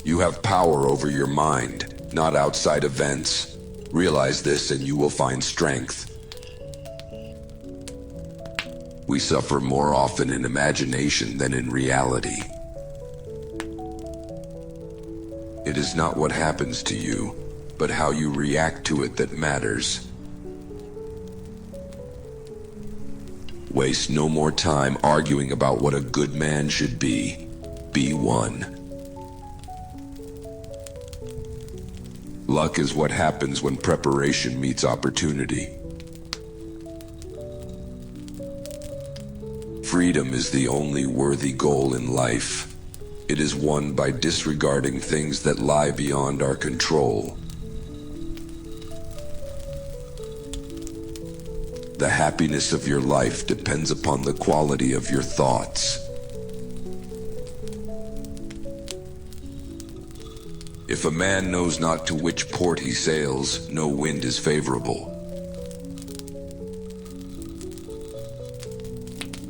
You have power over your mind, not outside events. Realize this and you will find strength. We suffer more often in imagination than in reality. It is not what happens to you, but how you react to it that matters. Waste no more time arguing about what a good man should be. Be one. Luck is what happens when preparation meets opportunity. Freedom is the only worthy goal in life. It is won by disregarding things that lie beyond our control. The happiness of your life depends upon the quality of your thoughts. If a man knows not to which port he sails, no wind is favorable.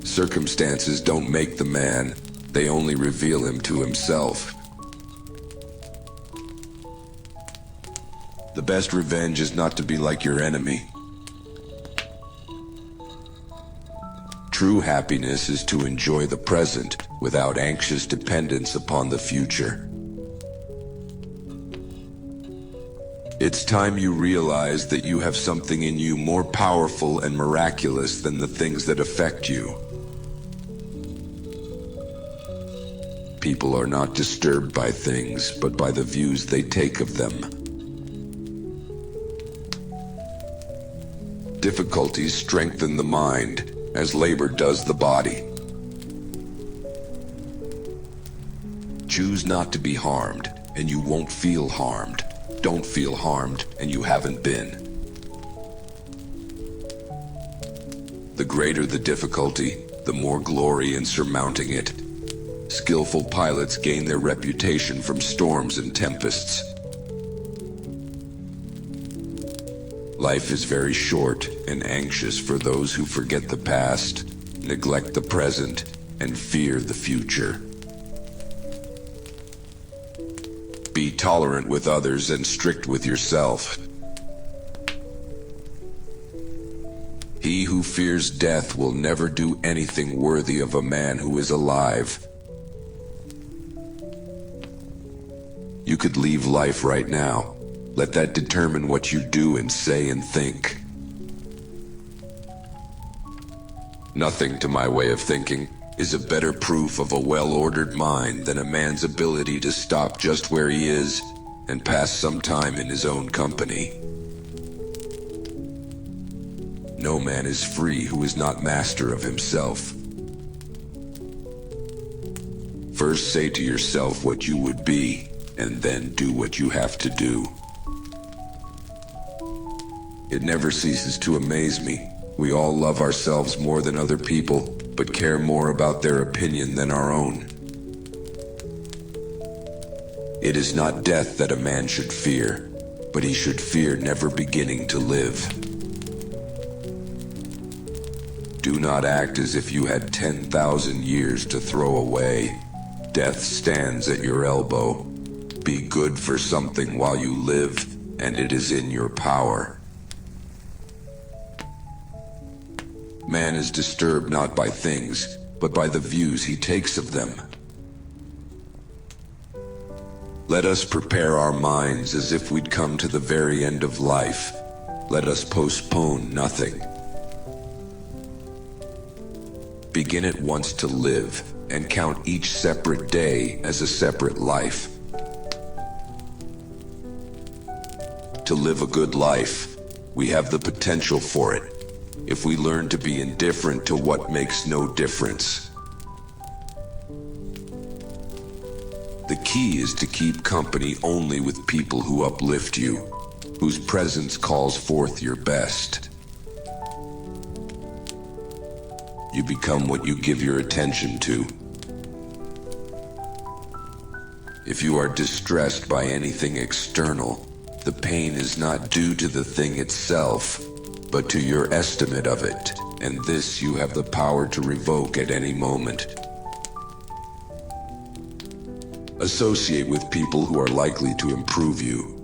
Circumstances don't make the man, they only reveal him to himself. The best revenge is not to be like your enemy. True happiness is to enjoy the present without anxious dependence upon the future. It's time you realize that you have something in you more powerful and miraculous than the things that affect you. People are not disturbed by things, but by the views they take of them. Difficulties strengthen the mind, as labor does the body. Choose not to be harmed, and you won't feel harmed. Don't feel harmed, and you haven't been. The greater the difficulty, the more glory in surmounting it. Skillful pilots gain their reputation from storms and tempests. Life is very short and anxious for those who forget the past, neglect the present, and fear the future. Be tolerant with others and strict with yourself. He who fears death will never do anything worthy of a man who is alive. You could leave life right now. Let that determine what you do and say and think. Nothing, to my way of thinking, is a better proof of a well-ordered mind than a man's ability to stop just where he is and pass some time in his own company. No man is free who is not master of himself. First say to yourself what you would be, and then do what you have to do. It never ceases to amaze me. We all love ourselves more than other people, but care more about their opinion than our own. It is not death that a man should fear, but he should fear never beginning to live. Do not act as if you had 10,000 years to throw away. Death stands at your elbow. Be good for something while you live, and it is in your power. Man is disturbed not by things, but by the views he takes of them. Let us prepare our minds as if we'd come to the very end of life. Let us postpone nothing. Begin at once to live, and count each separate day as a separate life. To live a good life, we have the potential for it, if we learn to be indifferent to what makes no difference. The key is to keep company only with people who uplift you, whose presence calls forth your best. You become what you give your attention to. If you are distressed by anything external, the pain is not due to the thing itself, but to your estimate of it, and this you have the power to revoke at any moment. Associate with people who are likely to improve you.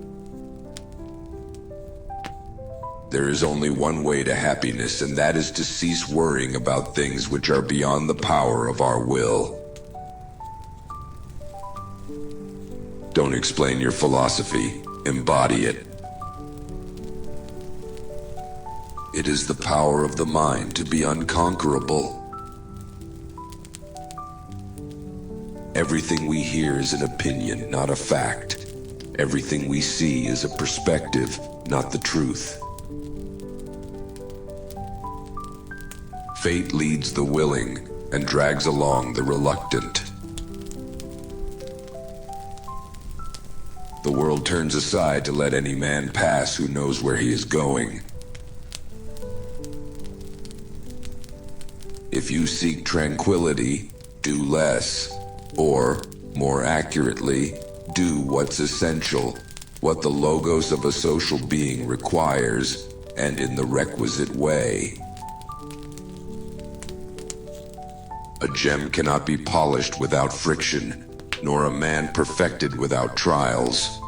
There is only one way to happiness, and that is to cease worrying about things which are beyond the power of our will. Don't explain your philosophy, embody it. It is the power of the mind to be unconquerable. Everything we hear is an opinion, not a fact. Everything we see is a perspective, not the truth. Fate leads the willing and drags along the reluctant. The world turns aside to let any man pass who knows where he is going. If you seek tranquility, do less, or, more accurately, do what's essential, what the logos of a social being requires, and in the requisite way. A gem cannot be polished without friction, nor a man perfected without trials.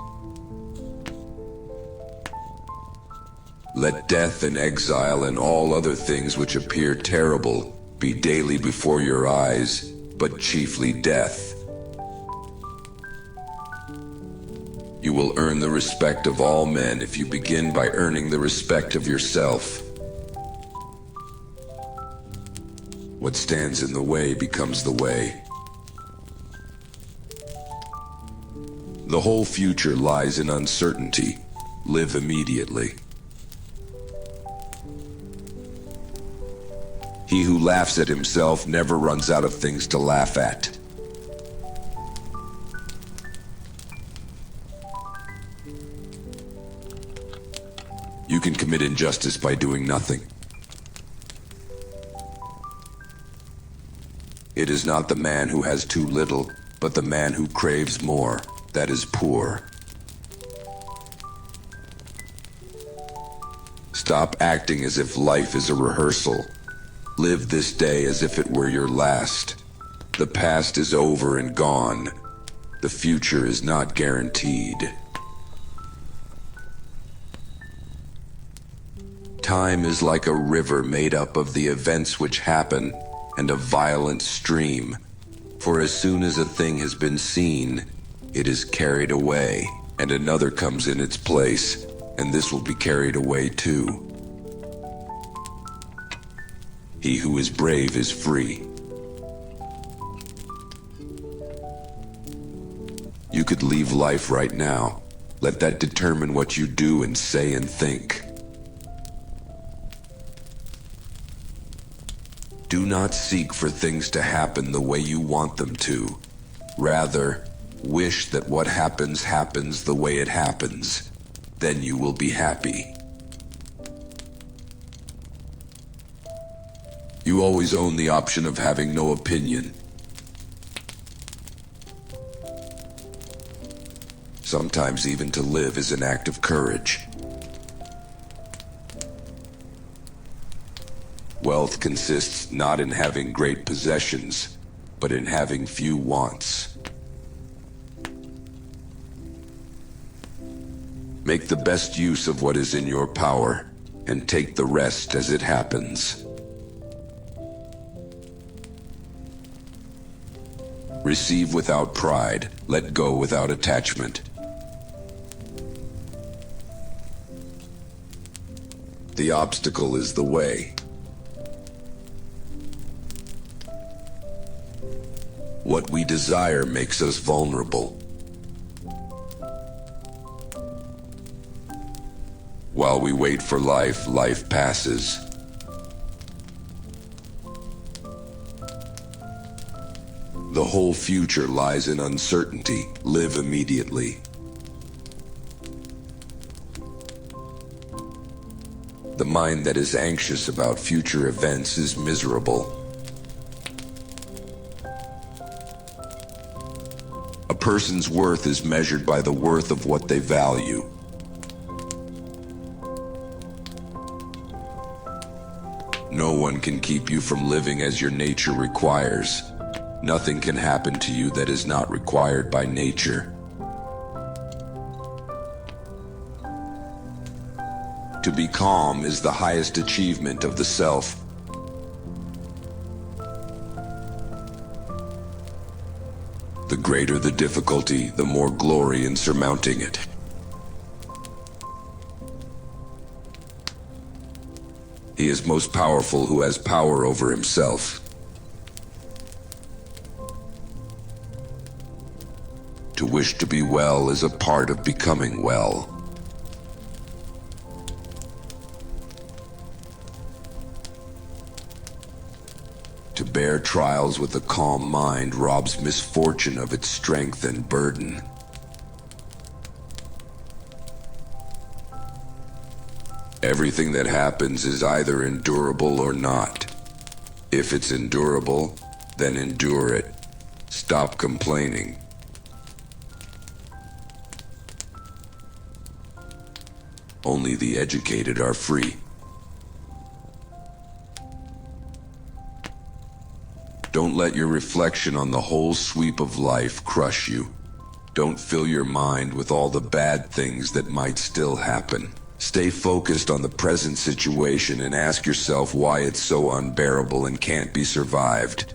Let death and exile and all other things which appear terrible be daily before your eyes, but chiefly death. You will earn the respect of all men if you begin by earning the respect of yourself. What stands in the way becomes the way. The whole future lies in uncertainty. Live immediately. He who laughs at himself never runs out of things to laugh at. You can commit injustice by doing nothing. It is not the man who has too little, but the man who craves more, that is poor. Stop acting as if life is a rehearsal. Live this day as if it were your last. The past is over and gone. The future is not guaranteed. Time is like a river made up of the events which happen, and a violent stream. For as soon as a thing has been seen, it is carried away, and another comes in its place, and this will be carried away too. He who is brave is free. You could leave life right now. Let that determine what you do and say and think. Do not seek for things to happen the way you want them to. Rather, wish that what happens happens the way it happens. Then you will be happy. You always own the option of having no opinion. Sometimes even to live is an act of courage. Wealth consists not in having great possessions, but in having few wants. Make the best use of what is in your power, and take the rest as it happens. Receive without pride, let go without attachment. The obstacle is the way. What we desire makes us vulnerable. While we wait for life, life passes. The whole future lies in uncertainty. Live immediately. The mind that is anxious about future events is miserable. A person's worth is measured by the worth of what they value. No one can keep you from living as your nature requires. Nothing can happen to you that is not required by nature. To be calm is the highest achievement of the self. The greater the difficulty, the more glory in surmounting it. He is most powerful who has power over himself. To wish to be well is a part of becoming well. To bear trials with a calm mind robs misfortune of its strength and burden. Everything that happens is either endurable or not. If it's endurable, then endure it. Stop complaining. Only the educated are free. Don't let your reflection on the whole sweep of life crush you. Don't fill your mind with all the bad things that might still happen. Stay focused on the present situation and ask yourself why it's so unbearable and can't be survived.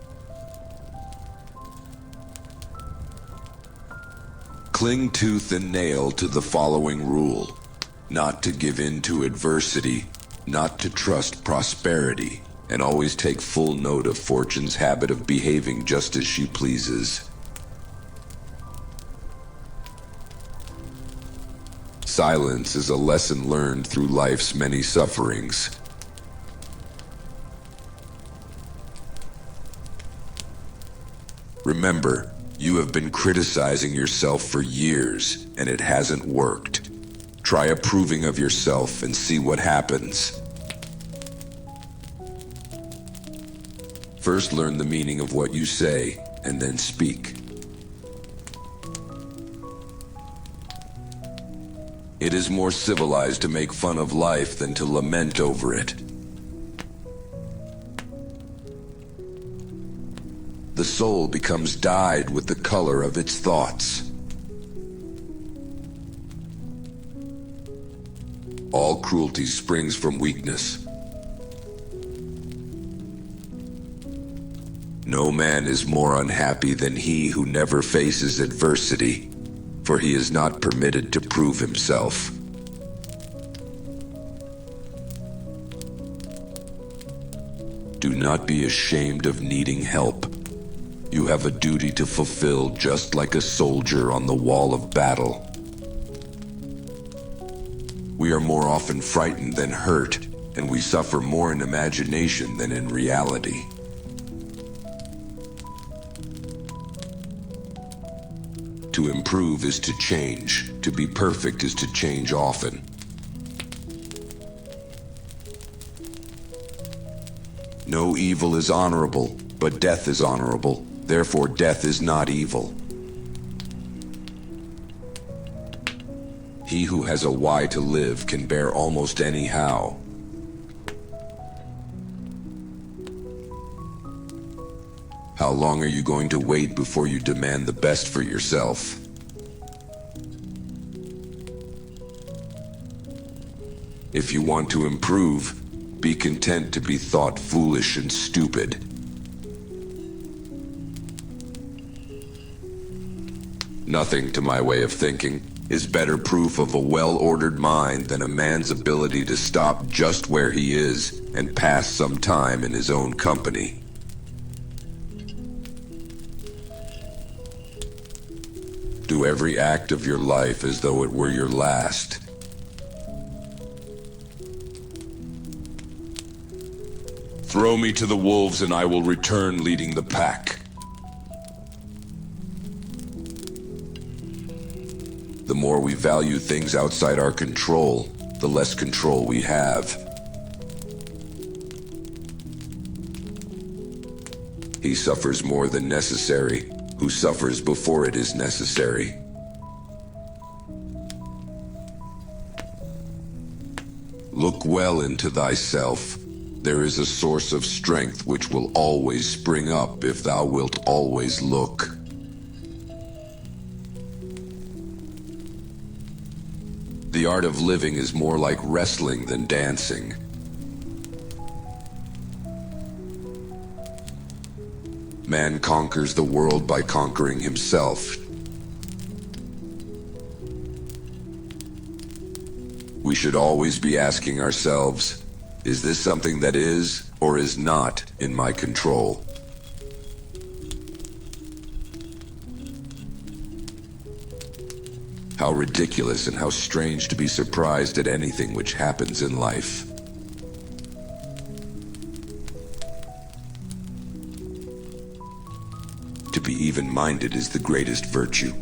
Cling tooth and nail to the following rule: not to give in to adversity, not to trust prosperity, and always take full note of fortune's habit of behaving just as she pleases. Silence is a lesson learned through life's many sufferings. Remember, you have been criticizing yourself for years, and it hasn't worked. Try approving of yourself and see what happens. First, learn the meaning of what you say, and then speak. It is more civilized to make fun of life than to lament over it. The soul becomes dyed with the color of its thoughts. All cruelty springs from weakness. No man is more unhappy than he who never faces adversity, for he is not permitted to prove himself. Do not be ashamed of needing help. You have a duty to fulfill just like a soldier on the wall of battle. We are more often frightened than hurt, and we suffer more in imagination than in reality. To improve is to change. To be perfect is to change often. No evil is honorable, but death is honorable. Therefore, death is not evil. He who has a why to live can bear almost any how. How long are you going to wait before you demand the best for yourself? If you want to improve, be content to be thought foolish and stupid. Nothing, to my way of thinking, is better proof of a well-ordered mind than a man's ability to stop just where he is and pass some time in his own company. Do every act of your life as though it were your last. Throw me to the wolves and I will return leading the pack. The more we value things outside our control, the less control we have. He suffers more than necessary, who suffers before it is necessary. Look well into thyself. There is a source of strength which will always spring up if thou wilt always look. The art of living is more like wrestling than dancing. Man conquers the world by conquering himself. We should always be asking ourselves, is this something that is or is not in my control? How ridiculous and how strange to be surprised at anything which happens in life. To be even-minded is the greatest virtue.